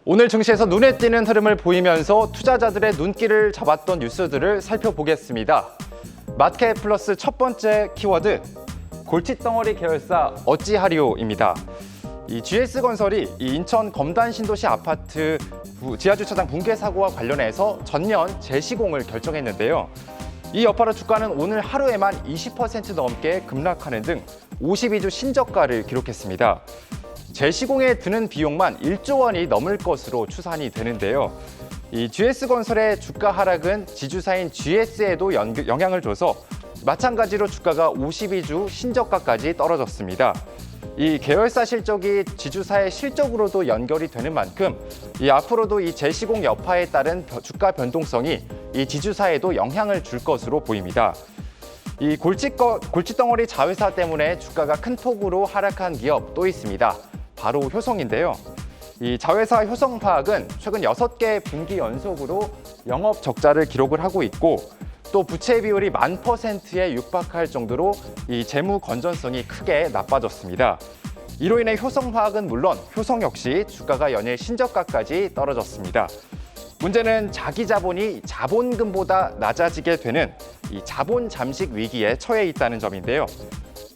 오늘 증시에서 눈에 띄는 흐름을 보이면서 투자자들의 눈길을 잡았던 뉴스들을 살펴보겠습니다. 마켓 플러스 첫 번째 키워드, 골칫덩어리 계열사 어찌하리오입니다. 이 GS건설이 이 인천 검단 신도시 아파트 지하주차장 붕괴 사고와 관련해서 전면 재시공을 결정했는데요. 이 여파로 주가는 오늘 하루에만 20% 넘게 급락하는 등 52주 신저가를 기록했습니다. 재시공에 드는 비용만 1조 원이 넘을 것으로 추산이 되는데요. 이 GS건설의 주가 하락은 지주사인 GS에도 영향을 줘서 마찬가지로 주가가 52주 신저가까지 떨어졌습니다. 이 계열사 실적이 지주사의 실적으로도 연결이 되는 만큼 앞으로도 이 재시공 여파에 따른 주가 변동성이 이 지주사에도 영향을 줄 것으로 보입니다. 이 골칫덩어리 자회사 때문에 주가가 큰 폭으로 하락한 기업 또 있습니다. 바로 효성인데요. 이 자회사 효성화학은 최근 6개 분기 연속으로 영업 적자를 기록을 하고 있고 또 부채 비율이 1000%에 육박할 정도로 이 재무 건전성이 크게 나빠졌습니다. 이로 인해 효성화학은 물론 효성 역시 주가가 연일 신저가까지 떨어졌습니다. 문제는 자기 자본이 자본금보다 낮아지게 되는 이 자본 잠식 위기에 처해 있다는 점인데요.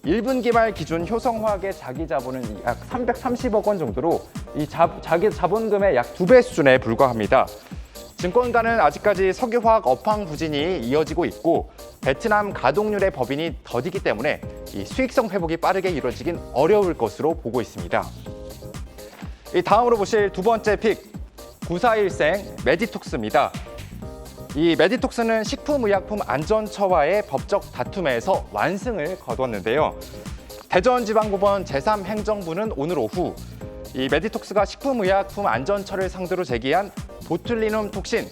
1분기 말 기준 효성화학의 자기 자본은 약 330억 원 정도로 이 자기 자본금의 약 2배 수준에 불과합니다. 증권가는 아직까지 석유화학 업황 부진이 이어지고 있고 베트남 가동률의 법인이 더디기 때문에 이 수익성 회복이 빠르게 이루어지긴 어려울 것으로 보고 있습니다. 다음으로 보실 두 번째 픽, 94일생 메디톡스입니다. 이 메디톡스는 식품의약품 안전처와의 법적 다툼에서 완승을 거뒀는데요. 대전지방법원 제3행정부는 오늘 오후 이 메디톡스가 식품의약품 안전처를 상대로 제기한 보툴리눔 톡신,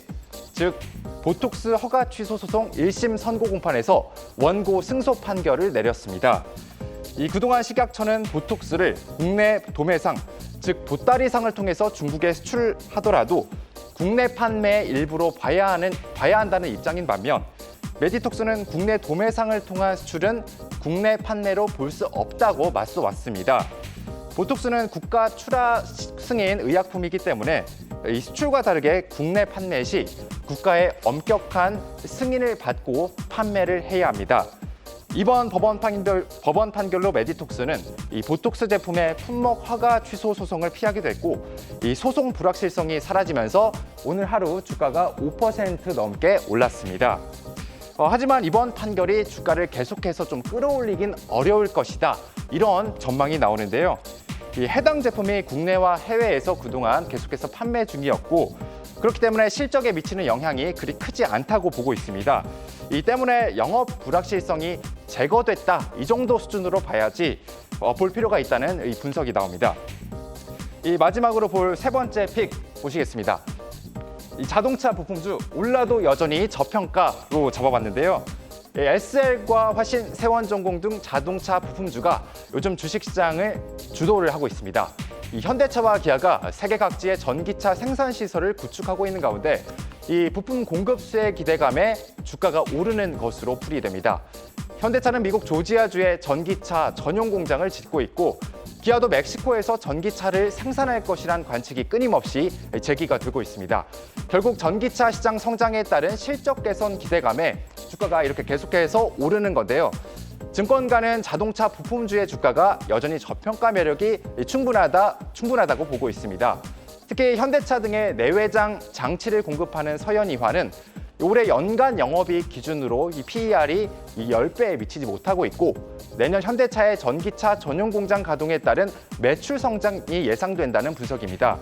즉 보톡스 허가 취소 소송 1심 선고 공판에서 원고 승소 판결을 내렸습니다. 그동안 식약처는 보톡스를 국내 도매상, 즉 보따리상을 통해서 중국에 수출하더라도 국내 판매의 일부로 봐야 한다는 입장인 반면 메디톡스는 국내 도매상을 통한 수출은 국내 판매로 볼 수 없다고 맞서 왔습니다. 보톡스는 국가 출하 승인 의약품이기 때문에 이 수출과 다르게 국내 판매 시 국가의 엄격한 승인을 받고 판매를 해야 합니다. 이번 법원 판결로 메디톡스는 이 보톡스 제품의 품목 허가 취소 소송을 피하게 됐고 이 소송 불확실성이 사라지면서 오늘 하루 주가가 5% 넘게 올랐습니다. 하지만 이번 판결이 주가를 계속해서 좀 끌어올리긴 어려울 것이다. 이런 전망이 나오는데요. 해당 제품이 국내와 해외에서 그동안 계속해서 판매 중이었고 그렇기 때문에 실적에 미치는 영향이 그리 크지 않다고 보고 있습니다. 이 때문에 영업 불확실성이 제거됐다 이 정도 수준으로 봐야지 볼 필요가 있다는 분석이 나옵니다. 마지막으로 볼 세 번째 픽 보시겠습니다. 자동차 부품주 올라도 여전히 저평가로 잡아봤는데요. SL과 화신, 세원전공 등 자동차 부품주가 요즘 주식시장을 주도를 하고 있습니다. 현대차와 기아가 세계 각지의 전기차 생산 시설을 구축하고 있는 가운데 이 부품 공급 수의 기대감에 주가가 오르는 것으로 풀이됩니다. 현대차는 미국 조지아주에 전기차 전용 공장을 짓고 있고 기아도 멕시코에서 전기차를 생산할 것이란 관측이 끊임없이 제기가 되고 있습니다. 결국 전기차 시장 성장에 따른 실적 개선 기대감에 주가가 이렇게 계속해서 오르는 건데요. 증권가는 자동차 부품주의 주가가 여전히 저평가 매력이 충분하다고 보고 있습니다. 특히 현대차 등의 내외장 장치를 공급하는 서현이화는 올해 연간 영업이익 기준으로 이 PER이 10배에 미치지 못하고 있고 내년 현대차의 전기차 전용 공장 가동에 따른 매출 성장이 예상된다는 분석입니다.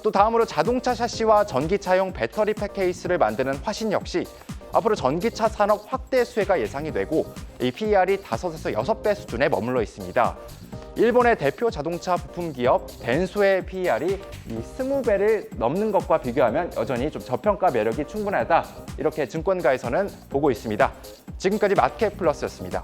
또 다음으로 자동차 샤시와 전기차용 배터리 팩 케이스를 만드는 화신 역시 앞으로 전기차 산업 확대 수혜가 예상이 되고 이 PER이 5에서 6배 수준에 머물러 있습니다. 일본의 대표 자동차 부품 기업 덴소의 PER이 20배를 넘는 것과 비교하면 여전히 좀 저평가 매력이 충분하다. 이렇게 증권가에서는 보고 있습니다. 지금까지 마켓플러스였습니다.